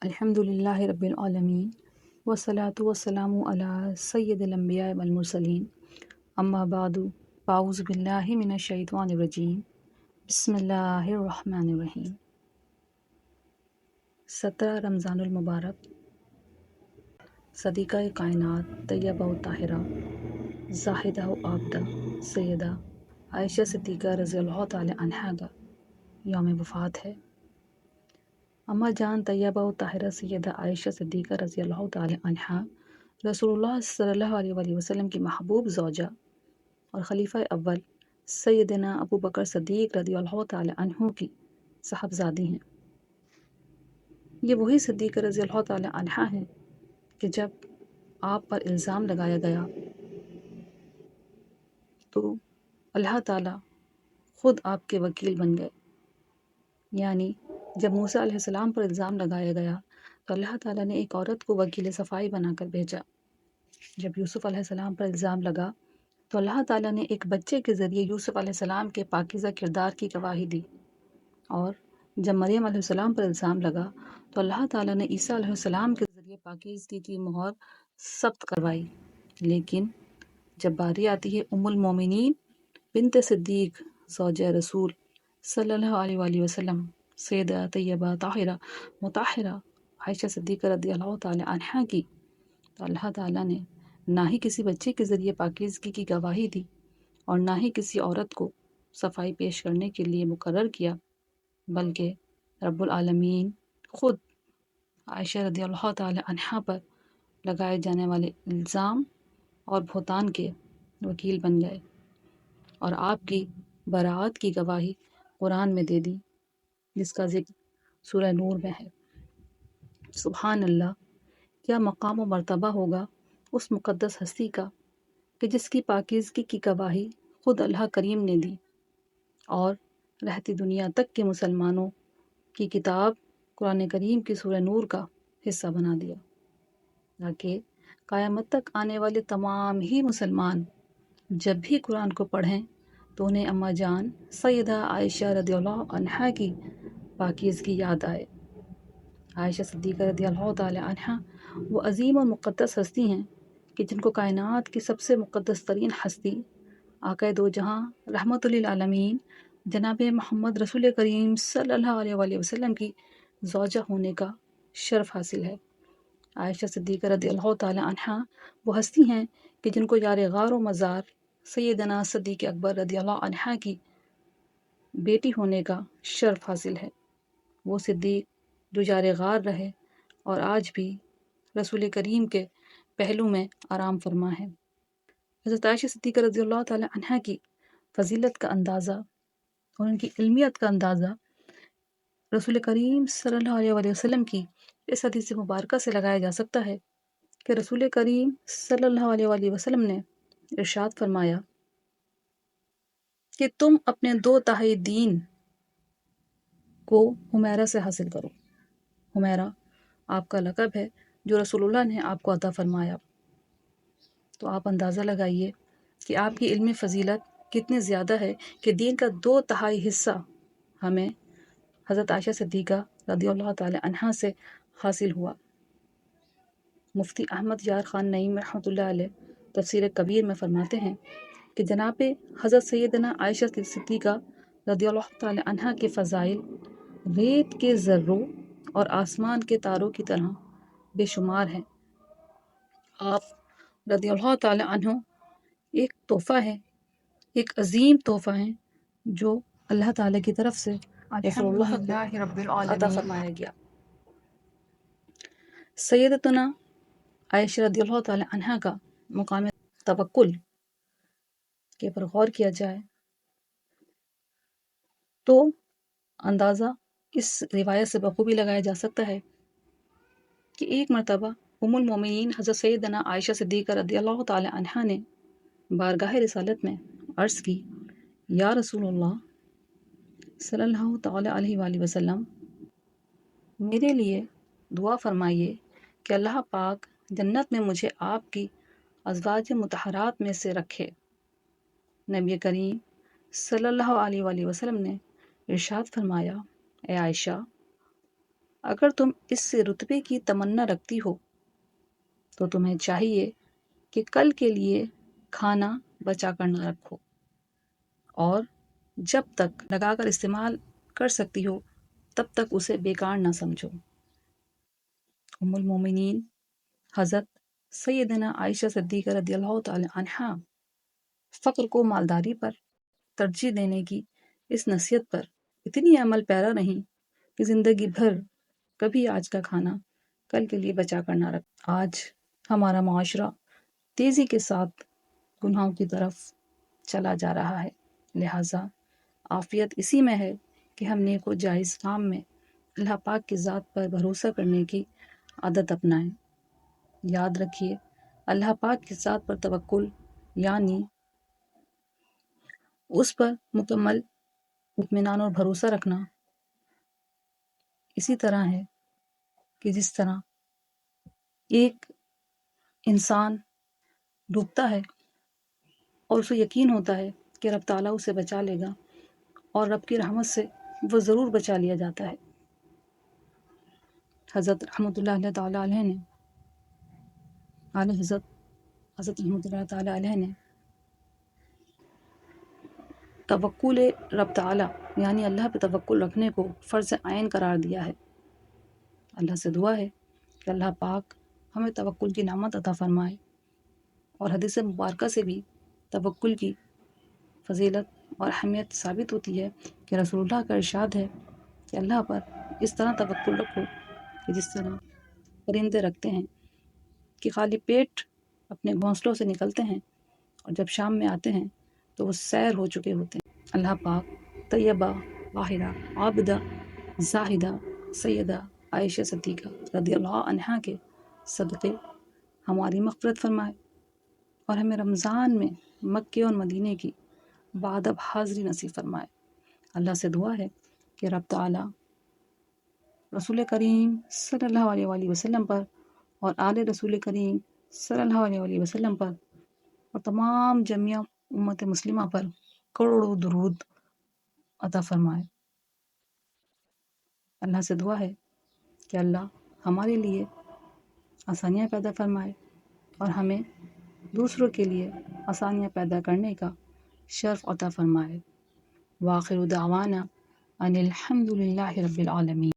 الحمدللہ رب العالمین والصلاة والسلام علی سید الانبیاء والمرسلین اما بعد فاعوذ باللہ من الشیطان الرجیم بسم اللہ الرحمن الرحیم 17 رمضان المبارک صدیقہ کائنات طیبہ و طاہرہ زاہدہ و عابدہ سیدہ عائشہ صدیقہ رضی اللہ تعالی عنہا کا یوم وفات ہے۔ اماں جان طیبہ و طاہرہ سیدہ عائشہ صدیقہ رضی اللہ تعالی عنہا رسول اللہ صلی اللہ علیہ وآلہ وسلم کی محبوب زوجہ اور خلیفہ اول سیدنا ابو بکر صدیق رضی اللہ تعالی عنہ کی صاحبزادی ہیں۔ یہ وہی صدیقہ رضی اللہ تعالی عنہا ہیں کہ جب آپ پر الزام لگایا گیا تو اللہ تعالی خود آپ کے وکیل بن گئے، یعنی جب موسیٰ علیہ السلام پر الزام لگایا گیا تو اللہ تعالیٰ نے ایک عورت کو وکیل صفائی بنا کر بھیجا۔ جب یوسف علیہ السلام پر الزام لگا تو اللہ تعالیٰ نے ایک بچے کے ذریعے یوسف علیہ السلام کے پاکیزہ کردار کی گواہی دی، اور جب مریم علیہ السلام پر الزام لگا تو اللہ تعالیٰ نے عیسیٰ علیہ السلام کے ذریعے پاکیزگی کی مہر ثبت کروائی۔ لیکن جب باری آتی ہے ام المومنین بنت صدیق زوجہ رسول صلی اللہ علیہ وآلہ وسلم سیدہ طیبہ طاہرہ مطہرہ عائشہ صدیقہ رضی اللہ تعالی عنہا کی، تو اللہ تعالیٰ نے نہ ہی کسی بچے کے ذریعے پاکیزگی کی گواہی دی اور نہ ہی کسی عورت کو صفائی پیش کرنے کے لیے مقرر کیا، بلکہ رب العالمین خود عائشہ رضی اللہ تعالی عنہا پر لگائے جانے والے الزام اور بہتان کے وکیل بن گئے اور آپ کی براعت کی گواہی قرآن میں دے دی، جس کا ذکر سورہ نور میں ہے۔ سبحان اللہ، کیا مقام و مرتبہ ہوگا اس مقدس ہستی کا کہ جس کی پاکیزگی کی گواہی خود اللہ کریم نے دی اور رہتی دنیا تک کے مسلمانوں کی کتاب قرآن کریم کی سورہ نور کا حصہ بنا دیا، تاکہ قیامت تک آنے والے تمام ہی مسلمان جب بھی قرآن کو پڑھیں تو انہیں اماں جان سیدہ عائشہ رضی اللہ عنہا کی پاکیزگی یاد آئے۔ عائشہ صدیقہ رضی اللہ تعالی عنہا وہ عظیم اور مقدس ہستی ہیں کہ جن کو کائنات کی سب سے مقدس ترین ہستی آقا دو جہاں رحمت للعالمین جناب محمد رسول کریم صلی اللہ علیہ وآلہ وسلم کی زوجہ ہونے کا شرف حاصل ہے۔ عائشہ صدیقہ رضی اللہ تعالی عنہا وہ ہستی ہیں کہ جن کو یار غار و مزار سیدنا صدیق اکبر رضی اللہ عنہا کی بیٹی ہونے کا شرف حاصل ہے۔ وہ صدیق جو یار غار رہے اور آج بھی رسول کریم کے پہلو میں آرام فرما ہے۔ حضرت عائشہ صدیقہ رضی اللہ تعالی عنہا کی فضیلت کا اندازہ اور ان کی علمیت کا اندازہ رسول کریم صلی اللہ علیہ وآلہ وسلم کی اس حدیث مبارکہ سے لگایا جا سکتا ہے کہ رسول کریم صلی اللہ علیہ وآلہ وسلم نے ارشاد فرمایا کہ تم اپنے 2/3 دین کو حمیرہ سے حاصل کرو۔ حمیرہ آپ کا لقب ہے جو رسول اللہ نے آپ کو عطا فرمایا، تو آپ اندازہ لگائیے کہ آپ کی علمی فضیلت کتنی زیادہ ہے کہ دین کا 2/3 حصہ ہمیں حضرت عائشہ صدیقہ رضی اللہ تعالی عنہا سے حاصل ہوا۔ مفتی احمد یار خان نعیم رحمۃ اللہ علیہ تفسیر کبیر میں فرماتے ہیں کہ جناب حضرت سیدنا عائشہ صدیقہ رضی اللہ تعالی عنہا کے فضائل ریت کے ذروں اور آسمان کے تاروں کی طرح بے شمار ہیں۔ آپ رضی اللہ تعالی عنہ ایک تحفہ ہے، ایک عظیم تحفہ ہے جو اللہ تعالی کی طرف سے رسول اللہ کو رب عطا العالمین۔ فرمایا گیا۔ سیدتنا عائشہ رضی اللہ تعالی عنہا کا مقام توکل کے پر غور کیا جائے تو اندازہ اس روایت سے بخوبی لگایا جا سکتا ہے کہ ایک مرتبہ ام المومنین حضرت سیدنا عائشہ صدیقہ رضی اللہ تعالی عنہا نے بارگاہ رسالت میں عرض کی، یا رسول اللہ صلی اللہ تعالی علیہ وآلہ وسلم، میرے لیے دعا فرمائیے کہ اللہ پاک جنت میں مجھے آپ کی ازواج مطہرات میں سے رکھے۔ نبی کریم صلی اللہ علیہ وآلہ وسلم نے ارشاد فرمایا، اے عائشہ، اگر تم اس سے رتبے کی تمنا رکھتی ہو تو تمہیں چاہیے کہ کل کے لیے کھانا بچا کر نہ رکھو، اور جب تک لگا کر استعمال کر سکتی ہو تب تک اسے بیکار نہ سمجھو۔ ام المومنین حضرت سیدنا عائشہ صدیقہ رضی اللہ تعالی عنہا فقر کو مالداری پر ترجیح دینے کی اس نصیحت پر اتنی عمل پیرا نہیں کہ زندگی بھر کبھی آج کا کھانا کل کے لیے بچا کر نہ رکھ۔ آج ہمارا معاشرہ تیزی کے ساتھ گناہوں کی طرف چلا جا رہا ہے، لہٰذا عافیت اسی میں ہے کہ ہم نیک و جائز کام میں اللہ پاک کی ذات پر بھروسہ کرنے کی عادت اپنائیں۔ یاد رکھیے، اللہ پاک کی ذات پر توکل یعنی اس پر مکمل اطمینان اور بھروسہ رکھنا اسی طرح ہے کہ جس طرح ایک انسان ڈوبتا ہے اور اسے یقین ہوتا ہے کہ رب تعالیٰ اسے بچا لے گا، اور رب کی رحمت سے وہ ضرور بچا لیا جاتا ہے۔ حضرت رحمۃ اللہ تعالیٰ علیہ نے حضرت رحمۃ اللہ تعالیٰ علیہ نے توکل رب تعالیٰ یعنی اللہ پہ توکل رکھنے کو فرض عین قرار دیا ہے۔ اللہ سے دعا ہے کہ اللہ پاک ہمیں توکل کی نعمت عطا فرمائے، اور حدیث مبارکہ سے بھی توکل کی فضیلت اور اہمیت ثابت ہوتی ہے کہ رسول اللہ کا ارشاد ہے کہ اللہ پر اس طرح توکل رکھو کہ جس طرح پرندے رکھتے ہیں کہ خالی پیٹ اپنے گھونسلوں سے نکلتے ہیں اور جب شام میں آتے ہیں تو وہ سیر ہو چکے ہوتے ہیں۔ اللہ پاک طیبہ، واحدہ، عابدہ، زاہدہ سیدہ عائشہ صدیقہ رضی اللہ عنہا کے صدقے ہماری مغفرت فرمائے، اور ہمیں رمضان میں مکے اور مدینے کی بادب حاضری نصیب فرمائے۔ اللہ سے دعا ہے کہ رب تعالیٰ رسول کریم صلی اللہ علیہ وآلہ وسلم پر اور آل رسول کریم صلی اللہ علیہ وآلہ وسلم پر اور تمام جمعیہ امت مسلمہ پر کروڑوں درود عطا فرمائے۔ اللہ سے دعا ہے کہ اللہ ہمارے لیے آسانیاں پیدا فرمائے اور ہمیں دوسروں کے لیے آسانیاں پیدا کرنے کا شرف عطا فرمائے۔ وآخر دعوانا ان الحمد للہ رب العالمین۔